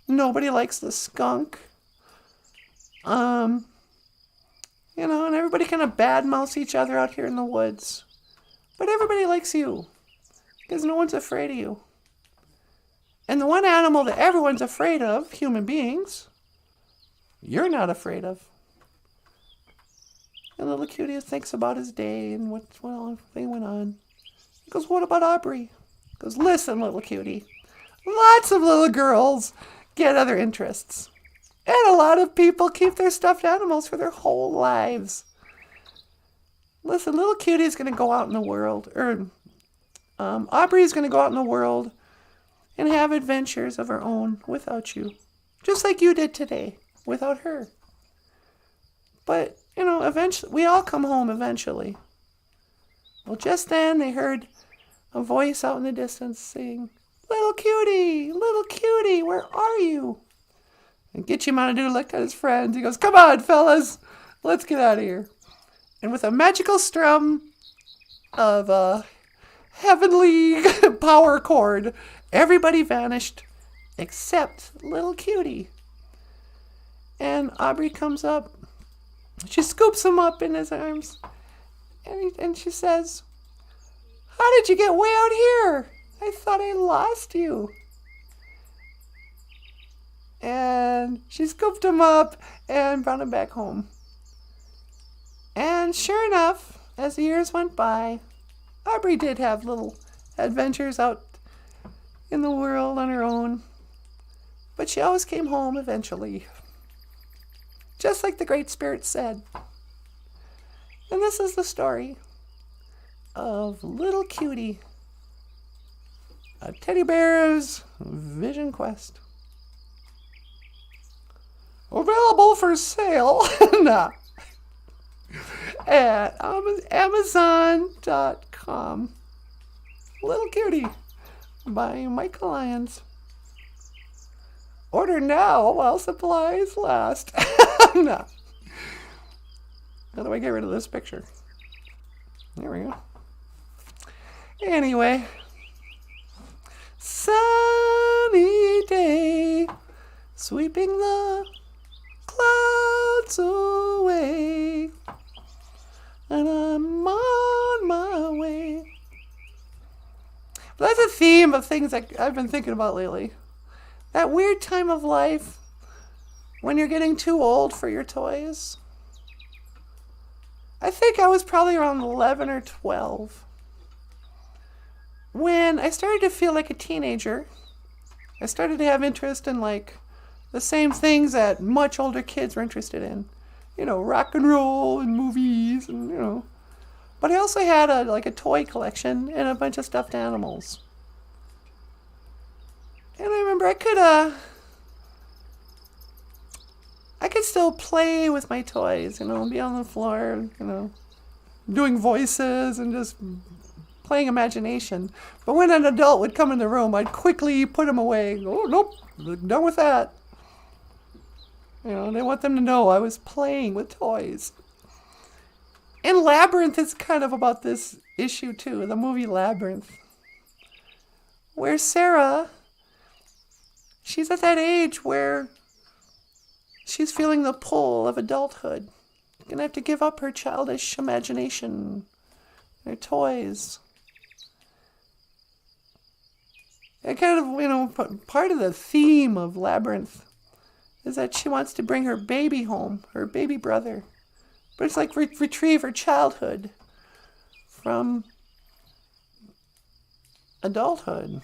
Nobody likes the skunk. And everybody kind of badmouths each other out here in the woods. But everybody likes you, because no one's afraid of you. And the one animal that everyone's afraid of, human beings, you're not afraid of. And little cutie thinks about his day and what thing went on. He goes, what about Aubrey? He goes, listen, little cutie. Lots of little girls get other interests. And a lot of people keep their stuffed animals for their whole lives. Listen, little cutie's going to go out in the world. Aubrey's going to go out in the world and have adventures of her own without you. Just like you did today, without her. But, eventually, we all come home eventually. Well, just then they heard a voice out in the distance saying, little cutie, where are you? And Gitchimanadu looked at his friends. He goes, come on, fellas, let's get out of here. And with a magical strum of a heavenly power chord, everybody vanished except little cutie. And Aubrey comes up. She scoops him up in his arms. And she says, "How did you get way out here? I thought I lost you." And she scooped him up and brought him back home. And sure enough, as the years went by, Aubrey did have little adventures out in the world on her own. But she always came home eventually. Just like the Great Spirit said. And this is the story of little cutie, a teddy bear's vision quest. Available for sale nah, at Amazon.com. Little Cutie by Michael Lyons. Order now while supplies last. No. How do I get rid of this picture? There we go. Anyway. Sunny day, sweeping the clouds away, and I'm on my way. But that's a theme of things that I've been thinking about lately. That weird time of life when you're getting too old for your toys. I think I was probably around 11 or 12 when I started to feel like a teenager. I started to have interest in like the same things that much older kids were interested in. You know, rock and roll and movies and, you know. But I also had a toy collection and a bunch of stuffed animals. And I remember I could still play with my toys, you know, be on the floor, you know, doing voices and just playing imagination. But when an adult would come in the room, I'd quickly put them away. Oh, nope, done with that. You know, and I want them to know I was playing with toys. And Labyrinth is kind of about this issue too, the movie Labyrinth, where Sarah, she's at that age where she's feeling the pull of adulthood. She's gonna have to give up her childish imagination, her toys. And kind of, you know, part of the theme of Labyrinth is that she wants to bring her baby home, her baby brother. But it's like retrieve her childhood from adulthood.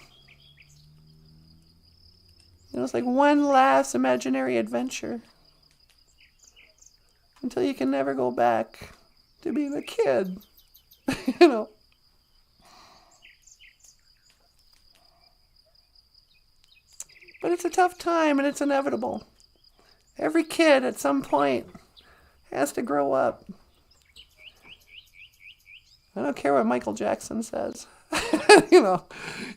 You know, it's like one last imaginary adventure until you can never go back to being a kid. You know. But it's a tough time and it's inevitable. Every kid at some point has to grow up. I don't care what Michael Jackson says. You know,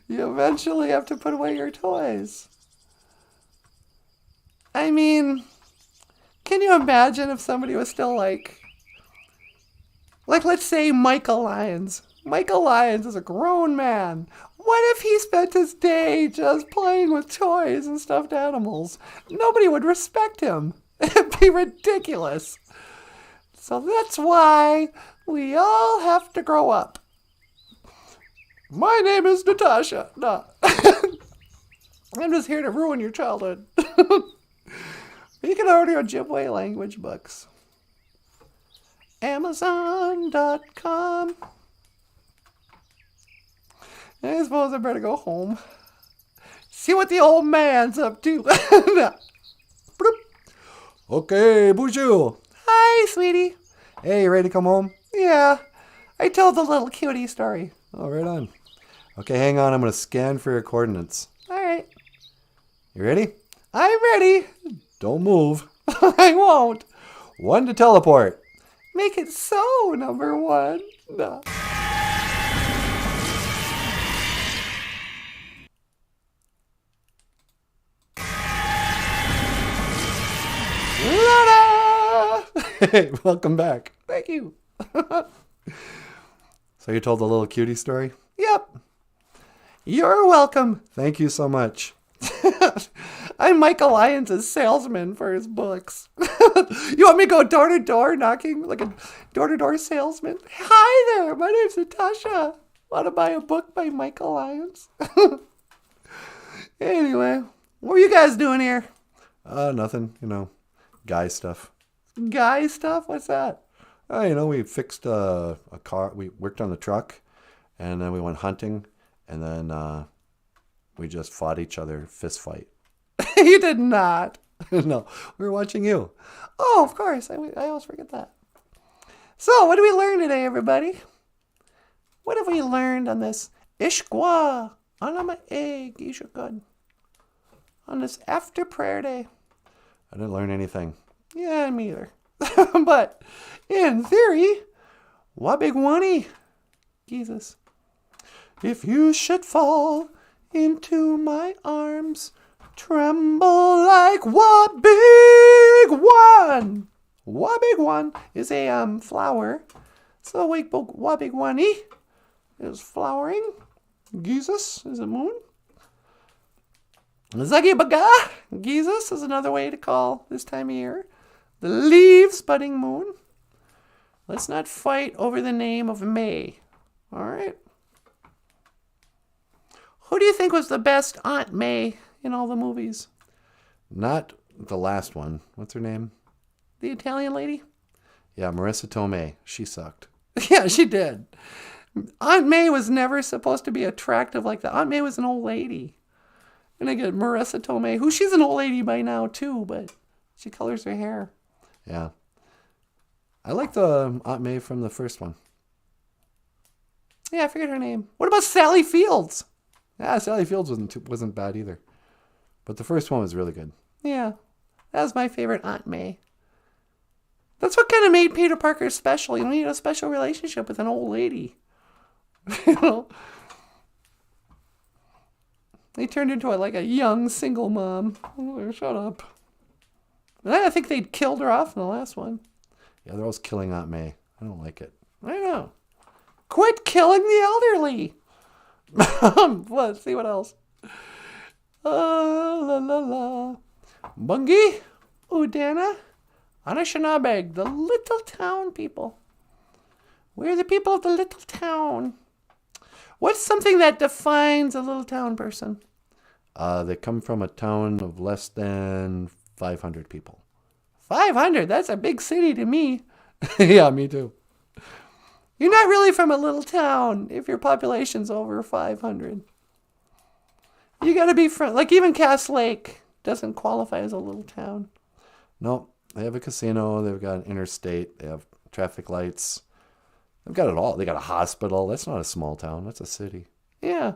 you eventually have to put away your toys. I mean, can you imagine if somebody was still like let's say Michael Lyons. Michael Lyons is a grown man. What if he spent his day just playing with toys and stuffed animals? Nobody would respect him. It'd be ridiculous. So that's why we all have to grow up. My name is Natasha. No. I'm just here to ruin your childhood. You can order Ojibwe language books. Amazon.com. I suppose I better go home. See what the old man's up to. Okay, BOOZHOO. Hi, sweetie. Hey, you ready to come home? Yeah, I told the little cutie story. Oh, right on. Okay, hang on. I'm going to scan for your coordinates. All right. You ready? I'm ready. Don't move. I won't. 1 to teleport. Make it so, number one. No. Hey, welcome back. Thank you. So you told the little cutie story? Yep. You're welcome. Thank you so much. I'm Michael Lyons' salesman for his books. You want me to go door to door knocking like a door to door salesman? Hi there, my name's Natasha. Want to buy a book by Michael Lyons? Anyway, what are you guys doing here? Nothing, guy stuff. Guy stuff? What's that? We fixed a car. We worked on the truck, and then we went hunting, and then we just fought each other, fist fight. You did not. No, we were watching you. Oh, of course. I always forget that. So, what did we learn today, everybody? What have we learned on this Ishkwa Anama Egg Ishukad? On this after prayer day? I didn't learn anything. Yeah, me either. But in theory, Wabigwani, Jesus. If you should fall into my arms, tremble like Wabigwan. Wabigwan is a flower. So Wabigwani is flowering. Jesus is a moon. Zagibaga, Jesus is another way to call this time of year. The leaves budding moon. Let's not fight over the name of May. All right. Who do you think was the best Aunt May in all the movies? Not the last one. What's her name? The Italian lady? Yeah, Marissa Tomei. She sucked. Yeah, she did. Aunt May was never supposed to be attractive like that. Aunt May was an old lady. And I get Marissa Tomei, who she's an old lady by now too, but she colors her hair. Yeah. I like the Aunt May from the first one. Yeah, I forget her name. What about Sally Fields? Yeah, Sally Fields wasn't bad either. But the first one was really good. Yeah, that was my favorite Aunt May. That's what kind of made Peter Parker special. You know, he had a special relationship with an old lady. They turned into a young single mom. Oh, shut up. And I think they killed her off in the last one. Yeah, they're always killing Aunt May. I don't like it. I know. Quit killing the elderly. Let's see what else. La la la. Bungi, Udana, Anishinabeg, the little town people. We're the people of the little town. What's something that defines a little town person? They come from a town of less than 500 people. 500? That's a big city to me. Yeah, me too. You're not really from a little town if your population's over 500. You gotta be from, even Cass Lake doesn't qualify as a little town. No, they have a casino, they've got an interstate, they have traffic lights. They've got it all. They got a hospital. That's not a small town, that's a city. Yeah.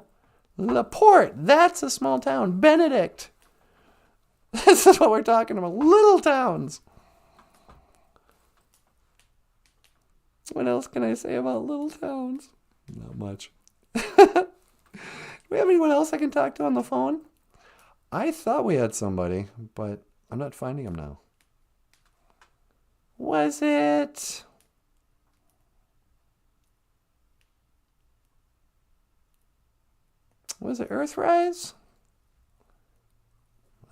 LaPorte, that's a small town. Benedict. This is what we're talking about. Little towns. What else can I say about little towns? Not much. Do we have anyone else I can talk to on the phone? I thought we had somebody, but I'm not finding him now. Was it... Was it Earthrise?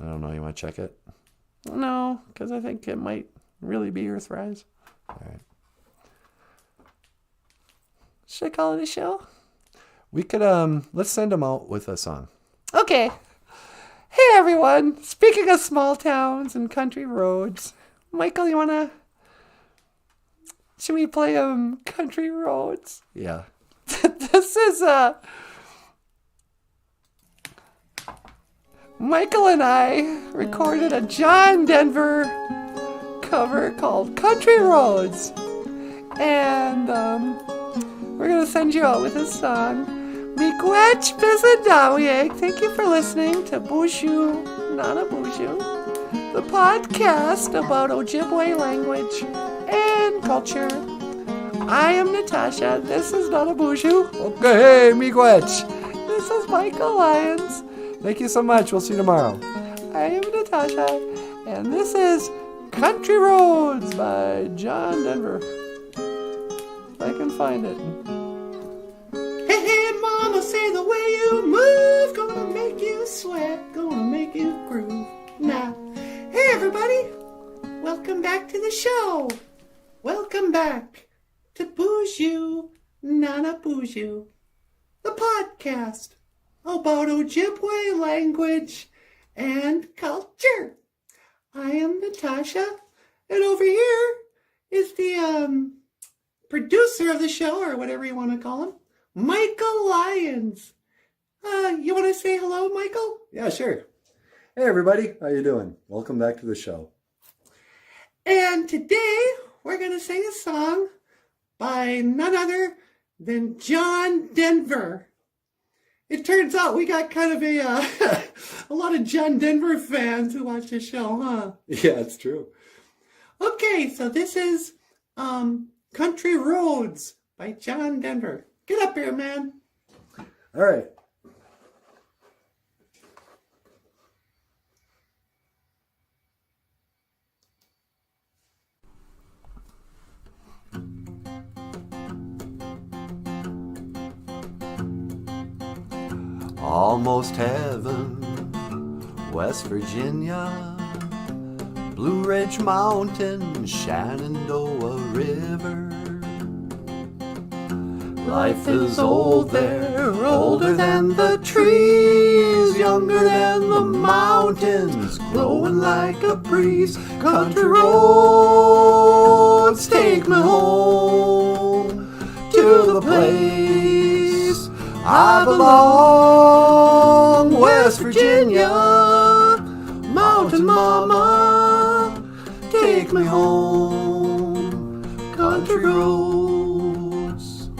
I don't know. You want to check it? No, because I think it might really be Earthrise. All right. Should I call it a show? We could, let's send him out with a song. Okay. Hey, everyone. Speaking of small towns and country roads, Michael, you want to... Should we play Country Roads? Yeah. This is, Michael and I recorded a John Denver cover called Country Roads. And we're going to send you out with this song. Miigwech Bizadawieg. Thank you for listening to BOOZHOO NANABOOZHOO, the podcast about Ojibwe language and culture. I am Natasha. This is NANABOOZHOO. Okay, miigwech. This is Michael Lyons. Thank you so much. We'll see you tomorrow. I am Natasha, and this is Country Roads by John Denver. If I can find it. Hey, hey, mama, say the way you move, gonna make you sweat, gonna make you groove now. Hey everybody, welcome back to the show. Welcome back to BOOZHOO NANABOOZHOO, the podcast about Ojibwe language and culture. I am Natasha, and over here is the producer of the show, or whatever you want to call him, Michael Lyons. You want to say hello, Michael? Yeah, sure. Hey, everybody. How you doing? Welcome back to the show. And today, we're going to sing a song by none other than John Denver. It turns out we got kind of a lot of John Denver fans who watch the show, huh? Yeah, it's true. Okay, so this is Country Roads by John Denver. Get up here, man. All right. Almost heaven, West Virginia, Blue Ridge Mountain, Shenandoah River. Life is old there, older than the trees, younger than the mountains, growing like a breeze. Country roads take me home to the place I belong, West Virginia. Mountain mama, take me home, country roads.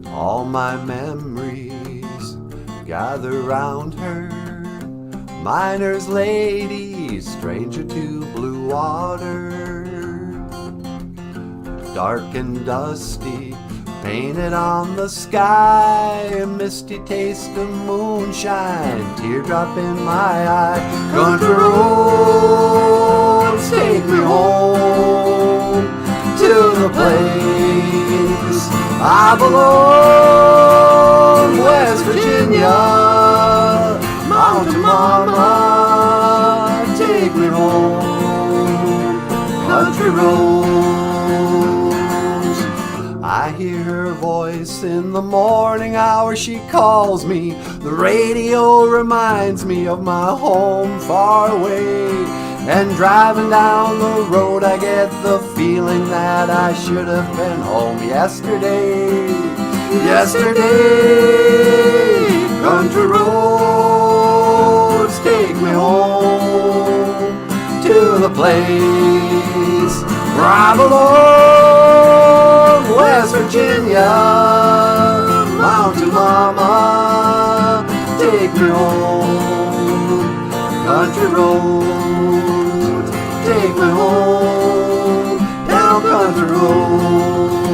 All my memories gather round her, miner's lady, stranger to blue water. Dark and dusty, painted on the sky, a misty taste of moonshine, teardrop in my eye. Country roads take me home to the place I belong, West Virginia. Mountain mama, take me home, country roads. I hear her voice in the morning hour, she calls me. The radio reminds me of my home far away. And driving down the road I get the feeling that I should have been home yesterday. Yesterday, country roads take me home to the place where I belong, West Virginia. Mountain mama, take me home, country roads take me home, down country roads.